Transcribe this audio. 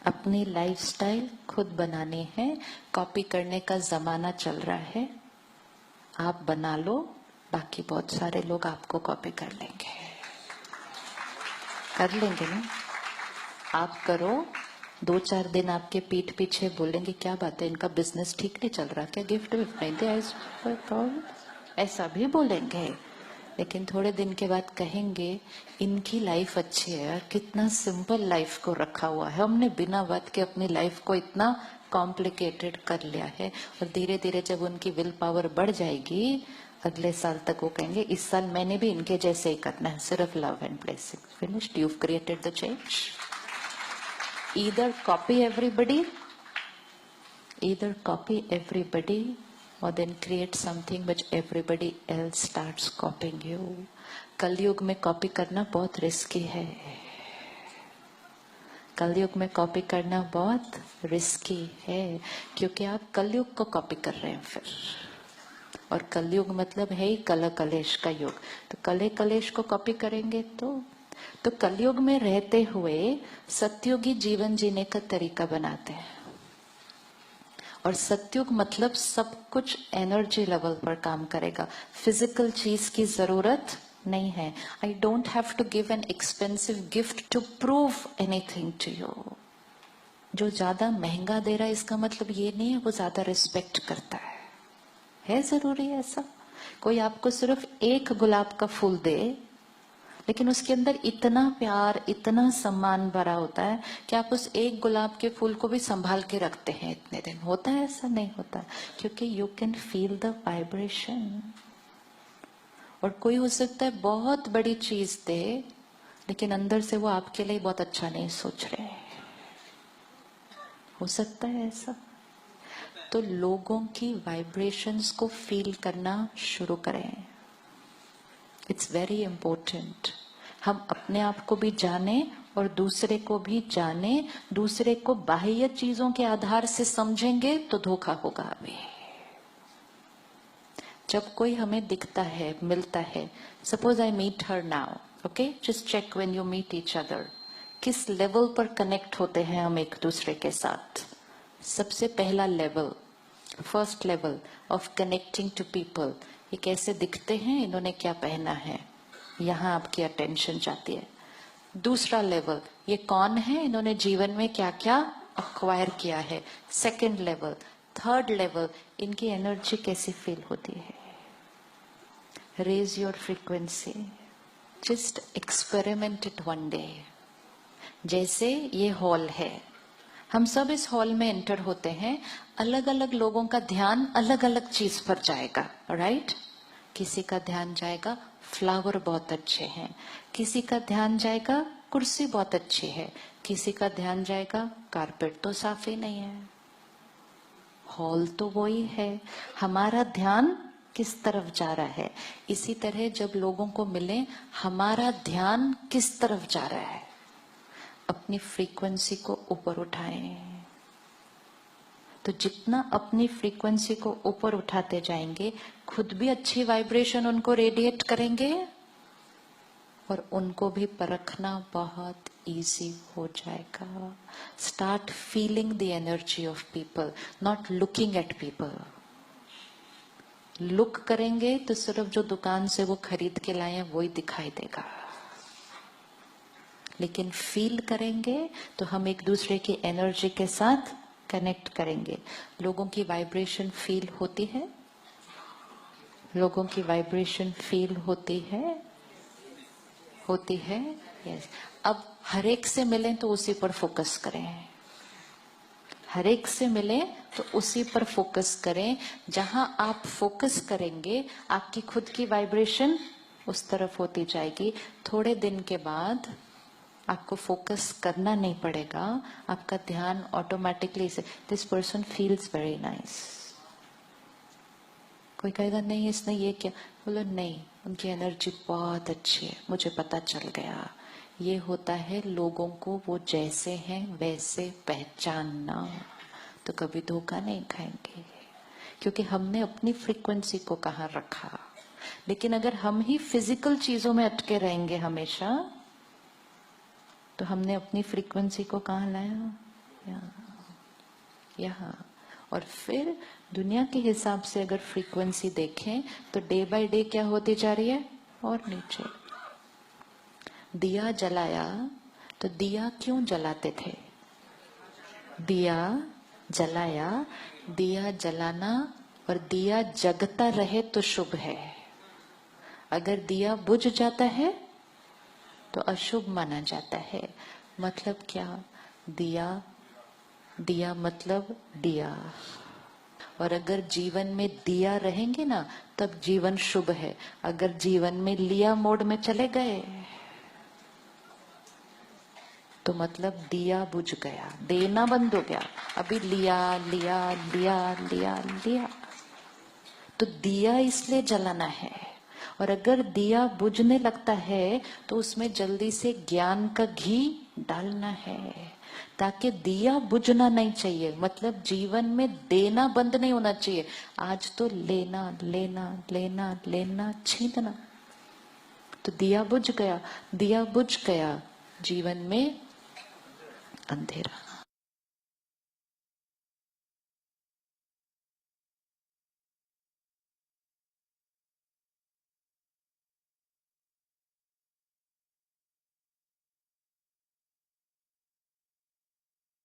अपनी लाइफस्टाइल खुद बनानी है। कॉपी करने का जमाना चल रहा है, आप बना लो, बाकी बहुत सारे लोग आपको कॉपी कर लेंगे ना। आप करो, 2-4 दिन आपके पीठ पीछे बोलेंगे क्या बात है, इनका बिजनेस ठीक नहीं चल रहा, क्या गिफ्ट विफ्ट नहीं दिया, ऐसा भी बोलेंगे। लेकिन थोड़े दिन के बाद कहेंगे इनकी लाइफ अच्छी है यार, कितना सिंपल लाइफ को रखा हुआ है, हमने बिना बात के अपनी लाइफ को इतना कॉम्प्लिकेटेड कर लिया है। और धीरे धीरे जब उनकी विल पावर बढ़ जाएगी, अगले साल तक वो कहेंगे इस साल मैंने भी इनके जैसे ही करना है, सिर्फ love and blessing, finished, you've created the change. Either copy everybody or then create something which everybody else starts copying you. कलयुग में कॉपी करना बहुत रिस्की है, कलयुग में कॉपी करना बहुत रिस्की है, क्योंकि आप कलयुग को कॉपी कर रहे हैं फिर। और कलयुग मतलब है ही कल कलेश का युग, तो कले कलेश को कॉपी करेंगे तो कलयुग में रहते हुए सतयुगी जीवन जीने का तरीका बनाते हैं। और सतयुग मतलब सब कुछ एनर्जी लेवल पर काम करेगा, फिजिकल चीज की जरूरत नहीं है। I don't have to give an expensive gift to prove anything to you. जो ज्यादा महंगा दे रहा है इसका मतलब ये नहीं है वो ज्यादा रिस्पेक्ट करता है जरूरी है ऐसा? कोई आपको सिर्फ एक गुलाब का फूल दे, लेकिन उसके अंदर इतना प्यार, इतना सम्मान भरा होता है कि आप उस एक गुलाब के फूल को भी संभाल के रखते हैं इतने दिन। होता है ऐसा? नहीं होता, क्योंकि you can feel the vibration. और कोई हो सकता है बहुत बड़ी चीज दे, लेकिन अंदर से वो आपके लिए बहुत अच्छा नहीं सोच रहे। हो सकता है ऐसा? तो लोगों की वाइब्रेशंस को फील करना शुरू करें। It's very important. हम अपने आप को भी जाने और दूसरे को भी जाने। दूसरे को बाह्य चीजों के आधार से समझेंगे तो धोखा होगा अभी। जब कोई हमें दिखता है, मिलता है, suppose I meet her now, okay, just check when you meet each other, किस लेवल पर कनेक्ट होते हैं हम एक दूसरे के साथ। सबसे पहला level, first level of connecting to people, ये कैसे दिखते हैं, इन्होंने क्या पहना है, यहाँ आपकी अटेंशन जाती है। दूसरा लेवल, ये कौन है, इन्होंने जीवन में क्या क्या अक्वायर किया है। सेकंड लेवल, थर्ड लेवल, इनकी एनर्जी कैसी फील होती है। Raise your frequency, just experiment it one day. जैसे ये हॉल है, हम सब इस हॉल में एंटर होते हैं, अलग अलग लोगों का ध्यान अलग अलग चीज पर जाएगा, राइट? किसी का ध्यान जाएगा फ्लावर बहुत अच्छे हैं, किसी का ध्यान जाएगा कुर्सी बहुत अच्छी है, किसी का ध्यान जाएगा कारपेट तो साफ ही नहीं है। हॉल तो वही है, हमारा ध्यान किस तरफ जा रहा है। इसी तरह जब लोगों को मिले, हमारा ध्यान किस तरफ जा रहा है। अपनी फ्रीक्वेंसी को ऊपर उठाएं। तो जितना अपनी फ्रीक्वेंसी को ऊपर उठाते जाएंगे, खुद भी अच्छी वाइब्रेशन उनको रेडिएट करेंगे और उनको भी परखना बहुत इजी हो जाएगा। Start feeling the energy of people, not looking at people. Look करेंगे तो सिर्फ जो दुकान से वो खरीद के लाए हैं वो ही दिखाई देगा, लेकिन फील करेंगे तो हम एक दूसरे की एनर्जी के साथ कनेक्ट करेंगे। लोगों की वाइब्रेशन फील होती है, लोगों की वाइब्रेशन फील होती है, होती है, यस। अब हर एक से मिलें तो उसी पर फोकस करें, हर एक से मिले तो उसी पर फोकस करें। जहां आप फोकस करेंगे आपकी खुद की वाइब्रेशन उस तरफ होती जाएगी। थोड़े दिन के बाद आपको फोकस करना नहीं पड़ेगा, आपका ध्यान ऑटोमेटिकली से, this person feels very nice. कोई कहेगा नहीं इसने ये क्या, बोलो नहीं उनकी एनर्जी बहुत अच्छी है, मुझे पता चल गया। ये होता है लोगों को वो जैसे हैं वैसे पहचानना, तो कभी धोखा नहीं खाएंगे, क्योंकि हमने अपनी फ्रीक्वेंसी को कहाँ रखा। लेकिन अगर हम ही फिजिकल चीजों में अटके रहेंगे हमेशा, तो हमने अपनी फ्रीक्वेंसी को कहाँ लाया, यहाँ। और फिर दुनिया के हिसाब से अगर फ्रीक्वेंसी देखें तो डे बाय डे क्या होती जा रही है, और नीचे। दिया जलाया तो दिया क्यों जलाते थे? दिया जलाया, दिया जलाना और दिया जगता रहे तो शुभ है। अगर दिया बुझ जाता है तो अशुभ माना जाता है। मतलब क्या? दिया, दिया मतलब दिया। और अगर जीवन में दिया रहेंगे ना तब जीवन शुभ है। अगर जीवन में लिया मोड में चले गए तो मतलब दिया बुझ गया, देना बंद हो गया। अभी लिया लिया लिया लिया लिया, तो दिया इसलिए जलाना है। और अगर दिया बुझने लगता है तो उसमें जल्दी से ज्ञान का घी डालना है, ताकि दिया बुझना नहीं चाहिए। मतलब जीवन में देना बंद नहीं होना चाहिए। आज तो लेना लेना लेना लेना छीनना, तो दिया बुझ गया। दिया बुझ गया, जीवन में अंधेरा।